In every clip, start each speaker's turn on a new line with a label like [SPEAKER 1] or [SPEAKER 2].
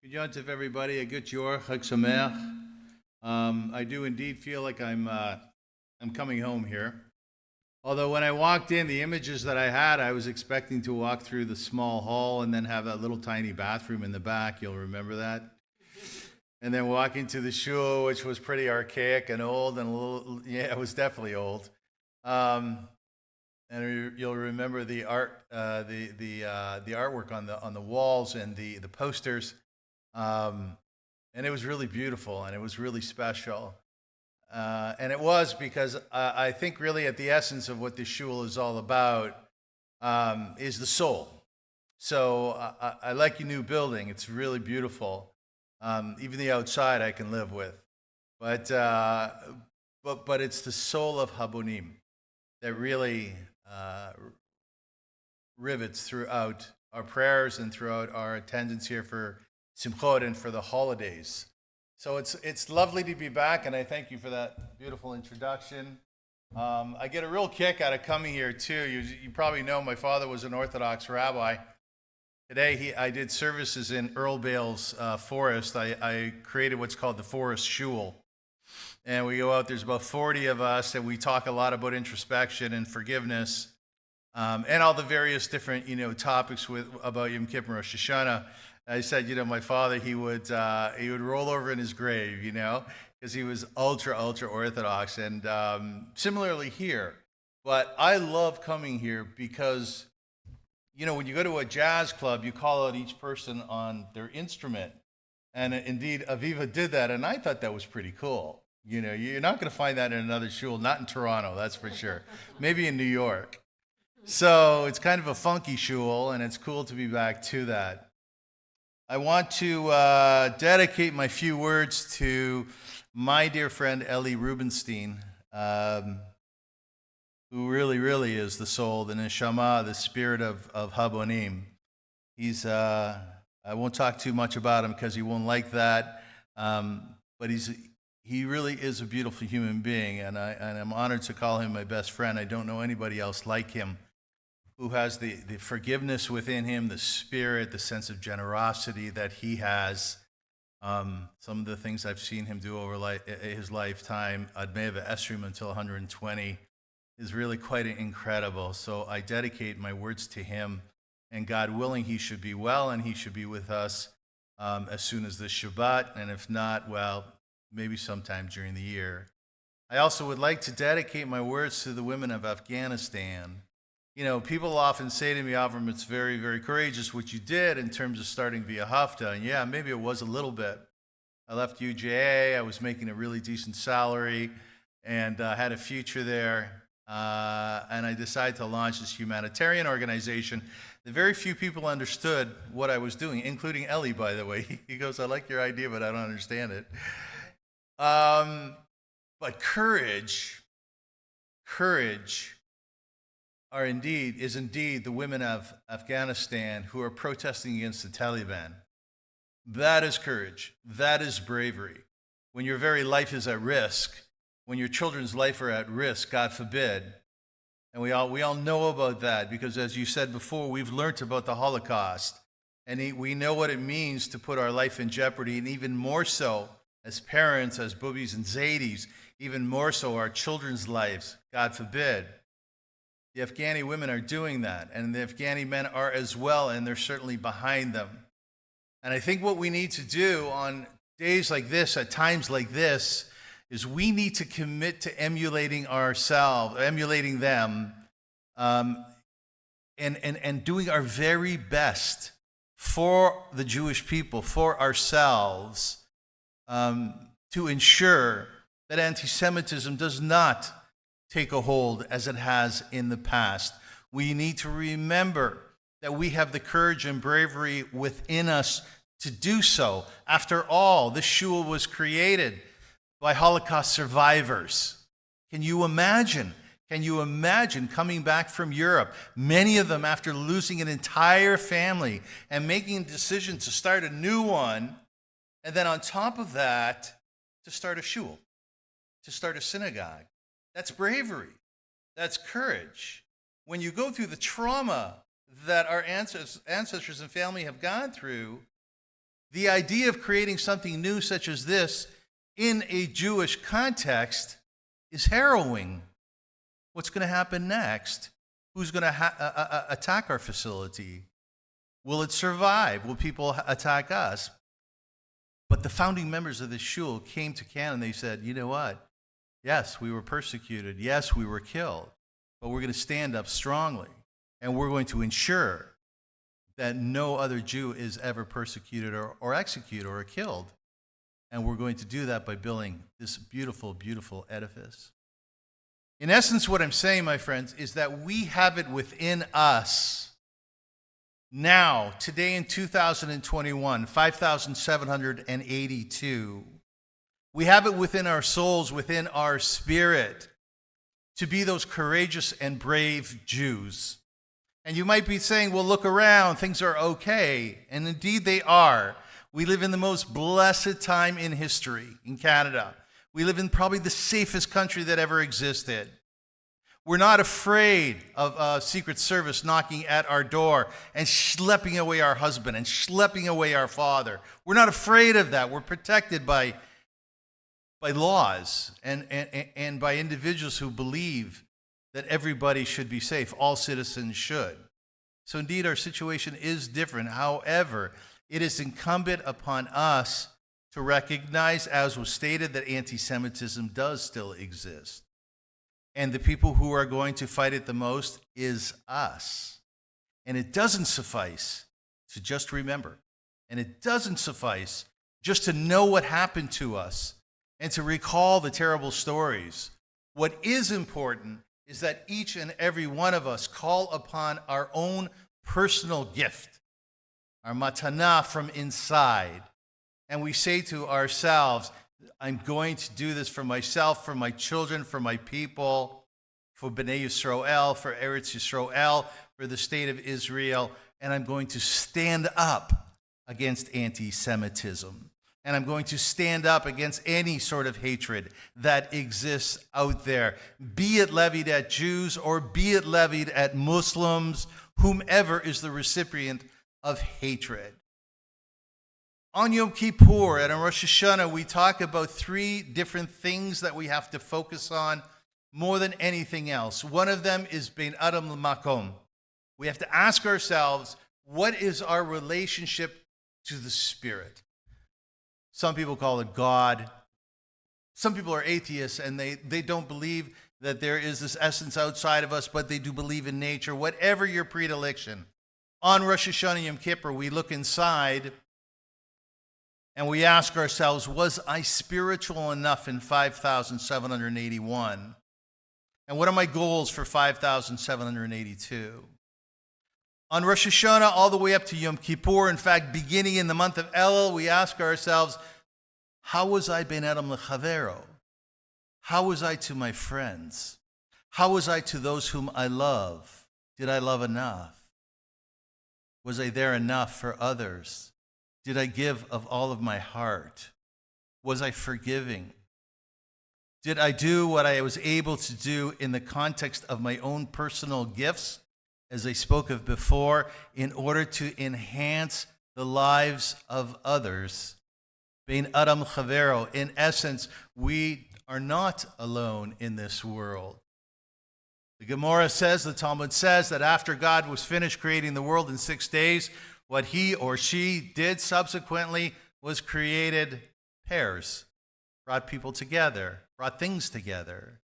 [SPEAKER 1] Good Yontif, everybody. A good Yor, Chag Sameach. I do indeed feel like I'm coming home here. Although when I walked in, the images that I had, I was expecting to walk through the small hall and then have that little tiny bathroom in the back. You'll remember that. And then walk into the shul, which was pretty archaic and old and a little, yeah, it was definitely old. And you'll remember the art, the artwork on the walls and the posters. And it was really beautiful and it was really special. And it was because I think really at the essence of what this shul is all about is the soul. So I like your new building. It's really beautiful. Even the outside I can live with. But it's the soul of Habonim that really rivets throughout our prayers and throughout our attendance here for Simchot and for the holidays. So it's lovely to be back, and I thank you for that beautiful introduction. I get a real kick out of coming here too. You probably know my father was an Orthodox rabbi. Today I did services in Earl Bale's forest. I created what's called the Forest Shul. And we go out, there's about 40 of us, and we talk a lot about introspection and forgiveness, and all the various different, topics about Yom Kippur, Rosh Hashanah. I said, my father, he would roll over in his grave, because he was ultra Orthodox, and similarly here. But I love coming here because, when you go to a jazz club, you call out each person on their instrument, and indeed Aviva did that, and I thought that was pretty cool. You're not going to find that in another shul, not in Toronto, that's for sure. Maybe in New York. So it's kind of a funky shul, and it's cool to be back to that. I want to dedicate my few words to my dear friend Eli Rubenstein, who really is the soul, the neshama, the spirit of Habonim. I won't talk too much about him because he won't like that, but he really is a beautiful human being, and I'm honored to call him my best friend. I don't know anybody else like him who has the forgiveness within him, the spirit, the sense of generosity that he has. Some of the things I've seen him do over his lifetime, Admeva Esrim until 120, is really quite incredible. So I dedicate my words to him, and God willing, he should be well, and he should be with us as soon as this Shabbat, and if not, well, maybe sometime during the year. I also would like to dedicate my words to the women of Afghanistan. People often say to me, Avrum, it's very, very courageous what you did in terms of starting Via Hafta. And yeah, maybe it was a little bit. I left UJA, I was making a really decent salary, and had a future there. And I decided to launch this humanitarian organization. The very few people understood what I was doing, including Eli, by the way. He goes, I like your idea, but I don't understand it. But courage is indeed the women of Afghanistan who are protesting against the Taliban. That is courage. That is bravery. When your very life is at risk, when your children's life are at risk, God forbid. And we all know about that because, as you said before, we've learned about the Holocaust. And we know what it means to put our life in jeopardy, and even more so as parents, as boobies and zadis, even more so our children's lives, God forbid. The Afghani women are doing that, and the Afghani men are as well, and they're certainly behind them. And I think what we need to do on days like this, at times like this, is we need to commit to emulating them, and doing our very best for the Jewish people, for ourselves, to ensure that anti-Semitism does not take a hold as it has in the past. We need to remember that we have the courage and bravery within us to do so. After all, this shul was created by Holocaust survivors. Can you imagine? Can you imagine coming back from Europe, many of them after losing an entire family and making a decision to start a new one, and then on top of that, to start a shul, to start a synagogue? That's bravery. That's courage. When you go through the trauma that our ancestors and family have gone through, The idea of creating something new such as this in a Jewish context is harrowing. What's going to happen next? Who's going to attack our facility? Will it survive? Will people attack us? But the founding members of this shul came to Canada and they said, you know what? Yes, we were persecuted. Yes, we were killed. But we're going to stand up strongly. And we're going to ensure that no other Jew is ever persecuted or executed or killed. And we're going to do that by building this beautiful, beautiful edifice. In essence, what I'm saying, my friends, is that we have it within us now, today in 2021, 5,782. We have it within our souls, within our spirit, to be those courageous and brave Jews. And you might be saying, well, look around, things are okay. And indeed they are. We live in the most blessed time in history in Canada. We live in probably the safest country that ever existed. We're not afraid of Secret Service knocking at our door and schlepping away our husband and schlepping away our father. We're not afraid of that. We're protected by laws and by individuals who believe that everybody should be safe. All citizens should. So indeed, our situation is different. However, it is incumbent upon us to recognize, as was stated, that anti-Semitism does still exist. And the people who are going to fight it the most is us. And it doesn't suffice to just remember. And it doesn't suffice just to know what happened to us and to recall the terrible stories. What is important is that each and every one of us call upon our own personal gift, our matana from inside. And we say to ourselves, I'm going to do this for myself, for my children, for my people, for Bnei Yisrael, for Eretz Yisrael, for the state of Israel, and I'm going to stand up against anti-Semitism. And I'm going to stand up against any sort of hatred that exists out there, be it levied at Jews or be it levied at Muslims, whomever is the recipient of hatred. On Yom Kippur and on Rosh Hashanah, we talk about three different things that we have to focus on more than anything else. One of them is Bein Adam L'Makom. We have to ask ourselves, what is our relationship to the Spirit? Some people call it God. Some people are atheists and they don't believe that there is this essence outside of us, but they do believe in nature. Whatever your predilection. On Rosh Hashanah Yom Kippur, we look inside and we ask ourselves, was I spiritual enough in 5,781? And what are my goals for 5,782? On Rosh Hashanah, all the way up to Yom Kippur, in fact, beginning in the month of Elul, we ask ourselves, how was I ben Adam lechavero? How was I to my friends? How was I to those whom I love? Did I love enough? Was I there enough for others? Did I give of all of my heart? Was I forgiving? Did I do what I was able to do in the context of my own personal gifts, as I spoke of before, in order to enhance the lives of others? Bein Adam Chavero. In essence, we are not alone in this world. The Gemara says, the Talmud says, that after God was finished creating the world in 6 days, what he or she did subsequently was created pairs, brought people together, brought things together.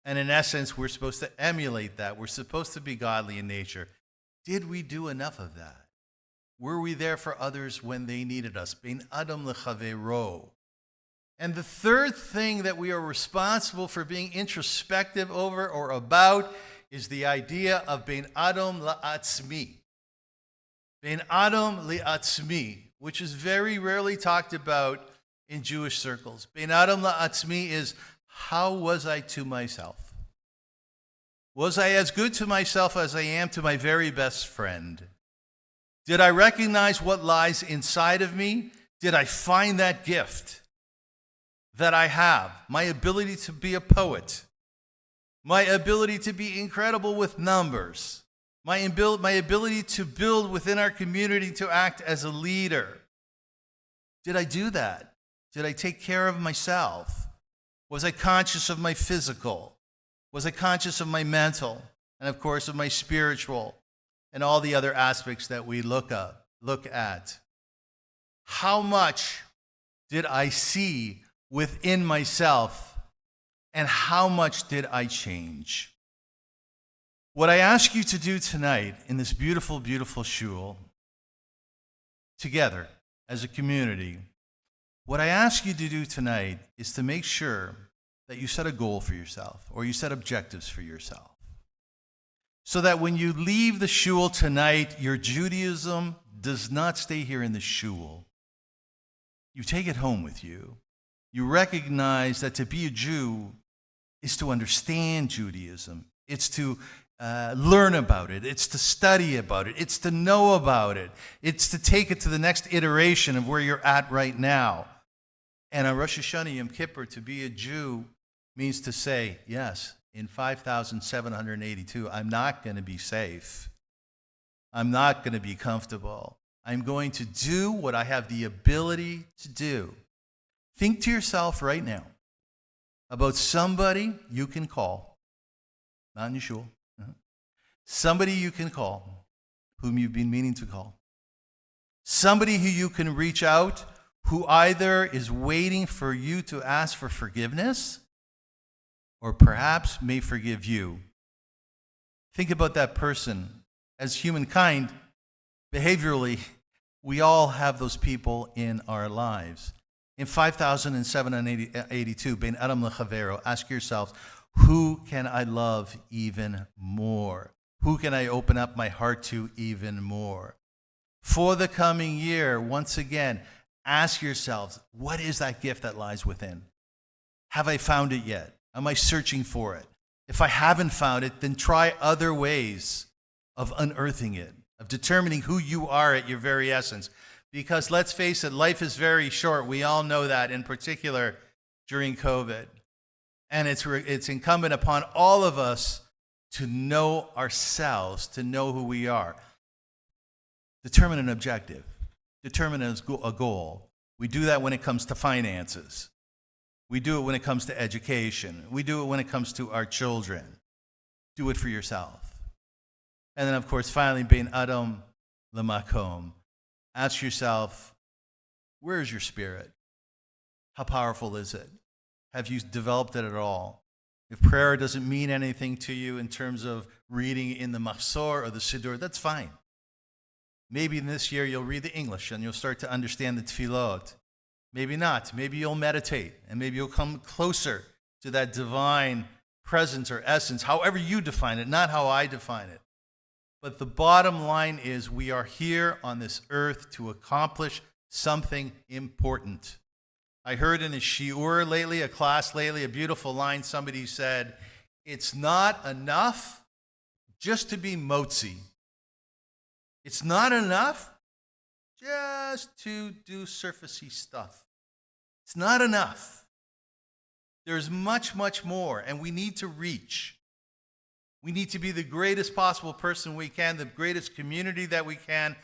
[SPEAKER 1] And in essence, we're supposed to emulate that. We're supposed to be godly in nature. Did we do enough of that? Were we there for others when they needed us? Bein Adam lechavero. And the third thing that we are responsible for being introspective over or about is the idea of Bein Adam la'atzmi. Bein Adam li'atzmi, which is very rarely talked about in Jewish circles. Bein Adam la'atzmi is, how was I to myself? Was I as good to myself as I am to my very best friend? Did I recognize what lies inside of me? Did I find that gift that I have? My ability to be a poet, my ability to be incredible with numbers, my ability to build within our community to act as a leader, Did I do that? Did I take care of myself? Was I conscious of my physical? Was I conscious of my mental? And of course of my spiritual and all the other aspects that we look at? How much did I see within myself, and how much did I change? What I ask you to do tonight in this beautiful, beautiful shul, together as a community, what I ask you to do tonight is to make sure that you set a goal for yourself, or you set objectives for yourself, so that when you leave the shul tonight, your Judaism does not stay here in the shul. You take it home with you. You recognize that to be a Jew is to understand Judaism. It's to learn about it. It's to study about it. It's to know about it. It's to take it to the next iteration of where you're at right now. And on Rosh Hashanah Yom Kippur, to be a Jew means to say, yes, in 5,782, I'm not going to be safe. I'm not going to be comfortable. I'm going to do what I have the ability to do. Think to yourself right now about somebody you can call, not in your shul, somebody you can call, whom you've been meaning to call, somebody who you can reach out, who either is waiting for you to ask for forgiveness, or perhaps may forgive you. Think about that person. As humankind, behaviorally, we all have those people in our lives. In 5,782, Bein Adam Lechavero, ask yourselves, who can I love even more? Who can I open up my heart to even more? For the coming year, once again, ask yourselves, what is that gift that lies within? Have I found it yet? Am I searching for it? If I haven't found it, then try other ways of unearthing it, of determining who you are at your very essence. Because let's face it, life is very short. We all know that, in particular during COVID. And it's incumbent upon all of us to know ourselves, to know who we are. Determine an objective. Determine a goal. We do that when it comes to finances. We do it when it comes to education. We do it when it comes to our children. Do it for yourself. And then, of course, finally, Bein Adam Lemakom. Ask yourself, where is your spirit? How powerful is it? Have you developed it at all? If prayer doesn't mean anything to you in terms of reading in the Mahsor or the Siddur, that's fine. Maybe in this year you'll read the English and you'll start to understand the Tefillot. Maybe not. Maybe you'll meditate and maybe you'll come closer to that divine presence or essence, however you define it, not how I define it. But the bottom line is we are here on this earth to accomplish something important. I heard in a shiur lately, a class lately, a beautiful line. Somebody said, it's not enough just to be motzi. It's not enough just to do surfacey stuff. It's not enough. There's much, much more, and we need to reach. We need to be the greatest possible person we can, the greatest community that we can,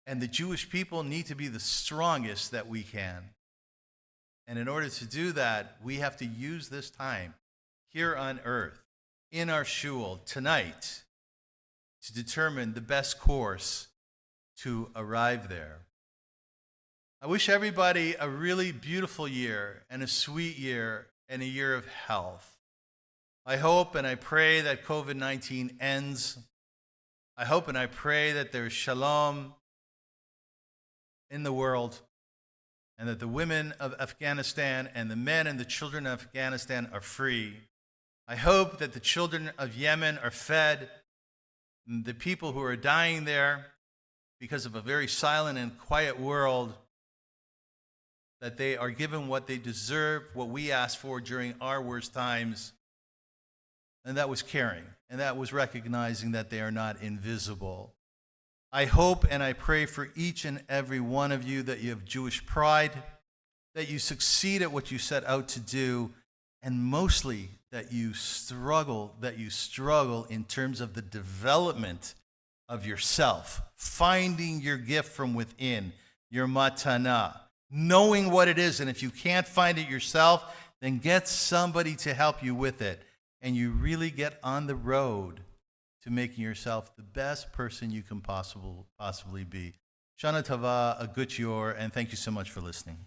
[SPEAKER 1] and the Jewish people need to be the strongest that we can. And in order to do that, we have to use this time here on earth, in our shul, tonight, to determine the best course to arrive there. I wish everybody a really beautiful year and a sweet year and a year of health. I hope and I pray that COVID-19 ends. I hope and I pray that there's shalom in the world and that the women of Afghanistan and the men and the children of Afghanistan are free. I hope that the children of Yemen are fed. The people who are dying there because of a very silent and quiet world, that they are given what they deserve, what we asked for during our worst times. And that was caring, and that was recognizing that they are not invisible. I hope and I pray for each and every one of you that you have Jewish pride, that you succeed at what you set out to do, and mostly that you struggle in terms of the development of yourself, finding your gift from within, your matana, knowing what it is. And if you can't find it yourself, then get somebody to help you with it. And you really get on the road to making yourself the best person you can possibly be. Shana Tova, a good shiur, and thank you so much for listening.